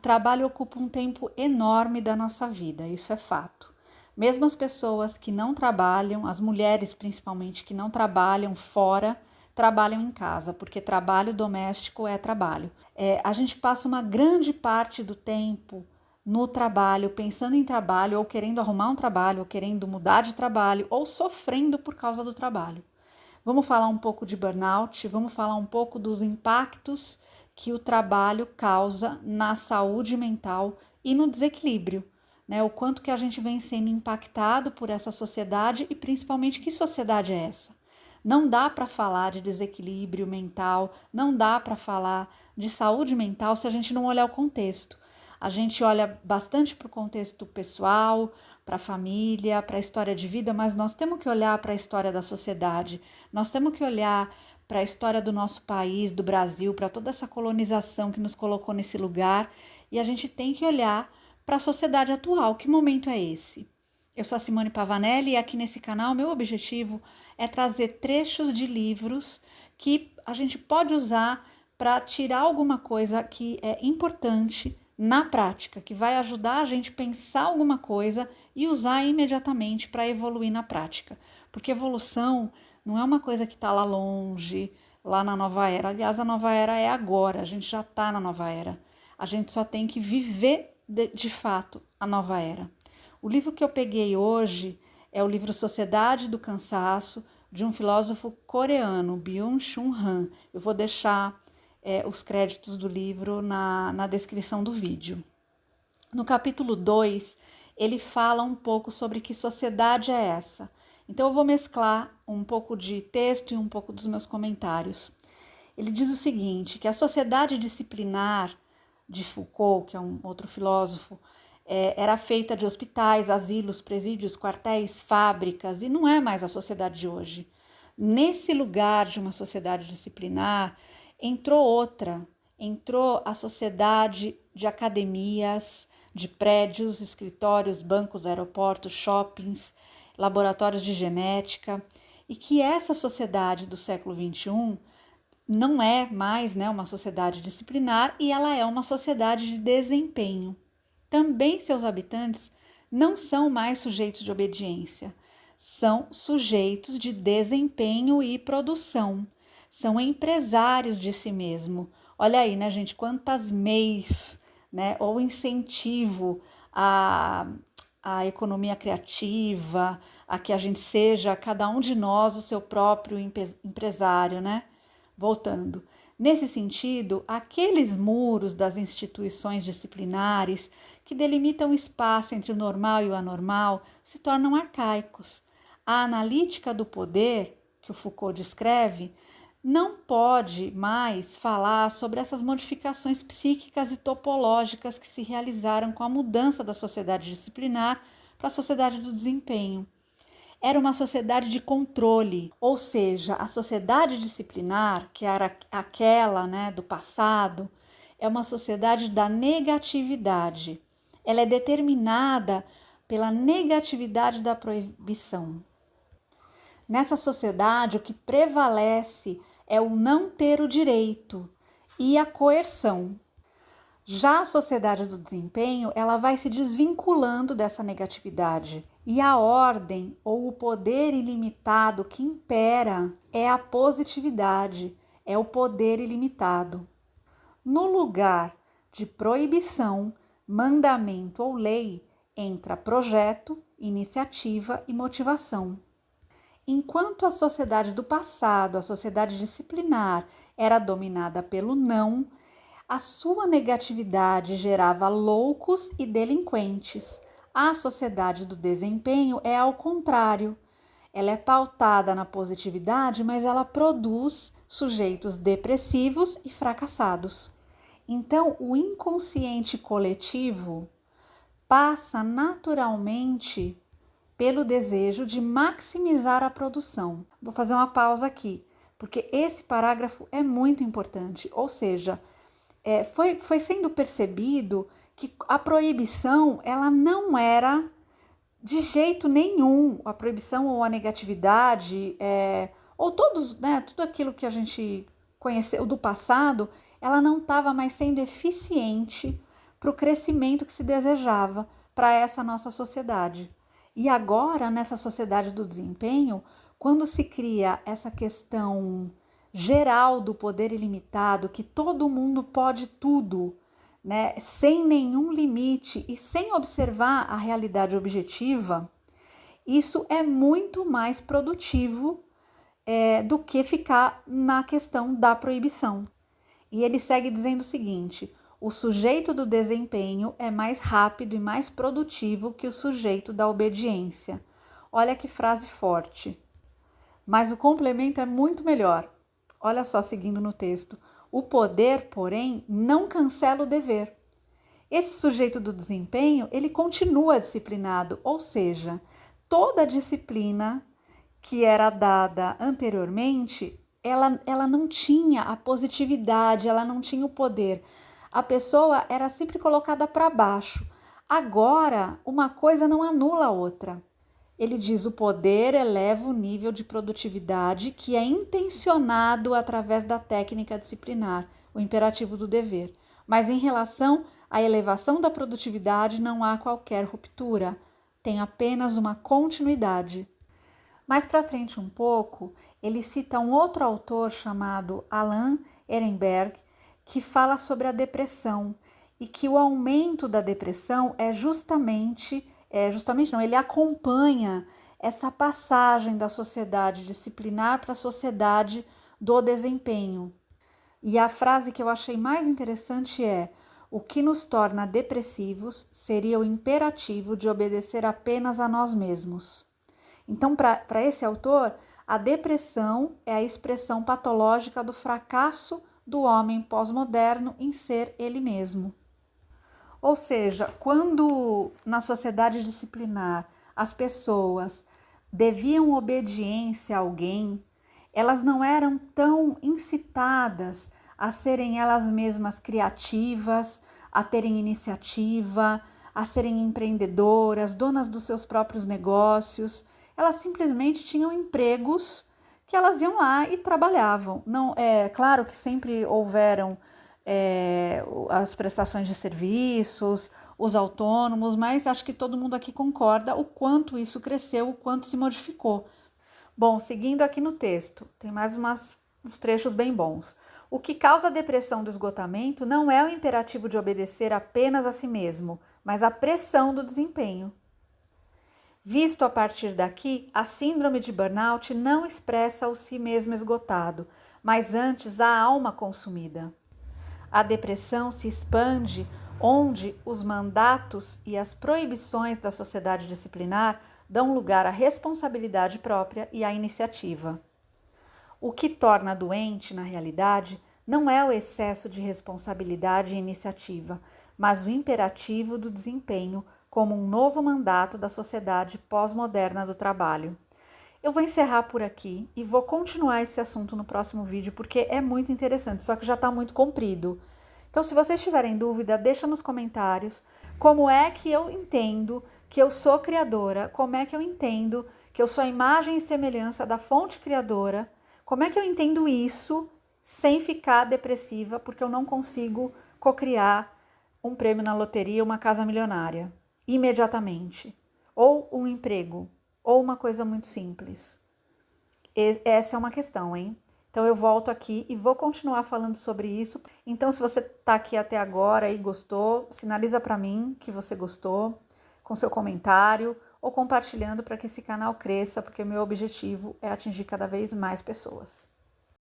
trabalho ocupa um tempo enorme da nossa vida, isso é fato. Mesmo as pessoas que não trabalham, as mulheres principalmente que não trabalham fora, trabalham em casa, porque trabalho doméstico é trabalho. A gente passa uma grande parte do tempo no trabalho, pensando em trabalho, ou querendo arrumar um trabalho, ou querendo mudar de trabalho, ou sofrendo por causa do trabalho. Vamos falar um pouco de burnout, vamos falar um pouco dos impactos que o trabalho causa na saúde mental e no desequilíbrio, né? O quanto que a gente vem sendo impactado por essa sociedade e principalmente que sociedade é essa? Não dá para falar de desequilíbrio mental, não dá para falar de saúde mental se a gente não olhar o contexto. A gente olha bastante para o contexto pessoal, para a família, para a história de vida, mas nós temos que olhar para a história da sociedade, nós temos que olhar para a história do nosso país, do Brasil, para toda essa colonização que nos colocou nesse lugar, e a gente tem que olhar para a sociedade atual. Que momento é esse? Eu sou a Simone Pavanelli e aqui nesse canal meu objetivo é trazer trechos de livros que a gente pode usar para tirar alguma coisa que é importante na prática, que vai ajudar a gente a pensar alguma coisa e usar imediatamente para evoluir na prática. Porque evolução não é uma coisa que está lá longe, lá na nova era. Aliás, a nova era é agora, a gente já está na nova era. A gente só tem que viver de fato a nova era. O livro que eu peguei hoje é o livro Sociedade do Cansaço, de um filósofo coreano, Byung-Chul Han. Eu vou deixar os créditos do livro na descrição do vídeo. No capítulo 2, ele fala um pouco sobre que sociedade é essa. Então eu vou mesclar um pouco de texto e um pouco dos meus comentários. Ele diz o seguinte, que a sociedade disciplinar de Foucault, que é um outro filósofo, era feita de hospitais, asilos, presídios, quartéis, fábricas, e não é mais a sociedade de hoje. Nesse lugar de uma sociedade disciplinar, entrou a sociedade de academias, de prédios, escritórios, bancos, aeroportos, shoppings, laboratórios de genética, e que essa sociedade do século XXI não é mais, né, uma sociedade disciplinar e ela é uma sociedade de desempenho. Também seus habitantes não são mais sujeitos de obediência, são sujeitos de desempenho e produção, são empresários de si mesmo. Olha aí, né, gente, quantas MEIs, né, ou incentivo à economia criativa, a que a gente seja, cada um de nós, o seu próprio empresário, né? Voltando. Nesse sentido, aqueles muros das instituições disciplinares que delimitam o espaço entre o normal e o anormal se tornam arcaicos. A analítica do poder, que o Foucault descreve, não pode mais falar sobre essas modificações psíquicas e topológicas que se realizaram com a mudança da sociedade disciplinar para a sociedade do desempenho. Era uma sociedade de controle, ou seja, a sociedade disciplinar, que era aquela, né, do passado, é uma sociedade da negatividade. Ela é determinada pela negatividade da proibição. Nessa sociedade, o que prevalece é o não ter o direito e a coerção. Já a sociedade do desempenho, ela vai se desvinculando dessa negatividade. E a ordem ou o poder ilimitado que impera é a positividade, é o poder ilimitado. No lugar de proibição, mandamento ou lei, entra projeto, iniciativa e motivação. Enquanto a sociedade do passado, a sociedade disciplinar, era dominada pelo não, a sua negatividade gerava loucos e delinquentes. A sociedade do desempenho é ao contrário. Ela é pautada na positividade, mas ela produz sujeitos depressivos e fracassados. Então, o inconsciente coletivo passa naturalmente pelo desejo de maximizar a produção. Vou fazer uma pausa aqui, porque esse parágrafo é muito importante, ou seja, foi sendo percebido que a proibição ela não era de jeito nenhum, a proibição ou a negatividade, ou todos, né, tudo aquilo que a gente conheceu do passado, ela não estava mais sendo eficiente para o crescimento que se desejava para essa nossa sociedade. E agora, nessa sociedade do desempenho, quando se cria essa questão geral do poder ilimitado, que todo mundo pode tudo, né, sem nenhum limite e sem observar a realidade objetiva, isso é muito mais produtivo do que ficar na questão da proibição. E ele segue dizendo o seguinte: o sujeito do desempenho é mais rápido e mais produtivo que o sujeito da obediência. Olha que frase forte. Mas o complemento é muito melhor. Olha só, seguindo no texto. O poder, porém, não cancela o dever. Esse sujeito do desempenho, ele continua disciplinado, ou seja, toda a disciplina que era dada anteriormente, ela não tinha a positividade, ela não tinha o poder. A pessoa era sempre colocada para baixo. Agora, uma coisa não anula a outra. Ele diz: o poder eleva o nível de produtividade que é intencionado através da técnica disciplinar, o imperativo do dever. Mas em relação à elevação da produtividade, não há qualquer ruptura, tem apenas uma continuidade. Mais para frente um pouco, ele cita um outro autor chamado Alan Ehrenberg, que fala sobre a depressão e que o aumento da depressão ele acompanha essa passagem da sociedade disciplinar para a sociedade do desempenho. E a frase que eu achei mais interessante é: o que nos torna depressivos seria o imperativo de obedecer apenas a nós mesmos. Então, para esse autor, a depressão é a expressão patológica do fracasso do homem pós-moderno em ser ele mesmo. Ou seja, quando na sociedade disciplinar as pessoas deviam obediência a alguém, elas não eram tão incitadas a serem elas mesmas criativas, a terem iniciativa, a serem empreendedoras, donas dos seus próprios negócios. Elas simplesmente tinham empregos que elas iam lá e trabalhavam. Não, é claro que sempre houveram as prestações de serviços, os autônomos, mas acho que todo mundo aqui concorda o quanto isso cresceu, o quanto se modificou. Bom, seguindo aqui no texto, tem mais uns trechos bem bons. O que causa a depressão do esgotamento não é o imperativo de obedecer apenas a si mesmo, mas a pressão do desempenho. Visto a partir daqui, a síndrome de burnout não expressa o si mesmo esgotado, mas antes a alma consumida. A depressão se expande onde os mandatos e as proibições da sociedade disciplinar dão lugar à responsabilidade própria e à iniciativa. O que torna doente, na realidade, não é o excesso de responsabilidade e iniciativa, mas o imperativo do desempenho como um novo mandato da sociedade pós-moderna do trabalho. Eu vou encerrar por aqui e vou continuar esse assunto no próximo vídeo porque é muito interessante, só que já está muito comprido. Então, se vocês tiverem dúvida, deixa nos comentários como é que eu entendo que eu sou criadora, como é que eu entendo que eu sou a imagem e semelhança da fonte criadora, como é que eu entendo isso sem ficar depressiva porque eu não consigo cocriar um prêmio na loteria, uma casa milionária, imediatamente, ou um emprego, ou uma coisa muito simples. Essa é uma questão, hein? Então eu volto aqui e vou continuar falando sobre isso. Então, se você está aqui até agora e gostou, sinaliza para mim que você gostou com seu comentário ou compartilhando para que esse canal cresça, porque o meu objetivo é atingir cada vez mais pessoas.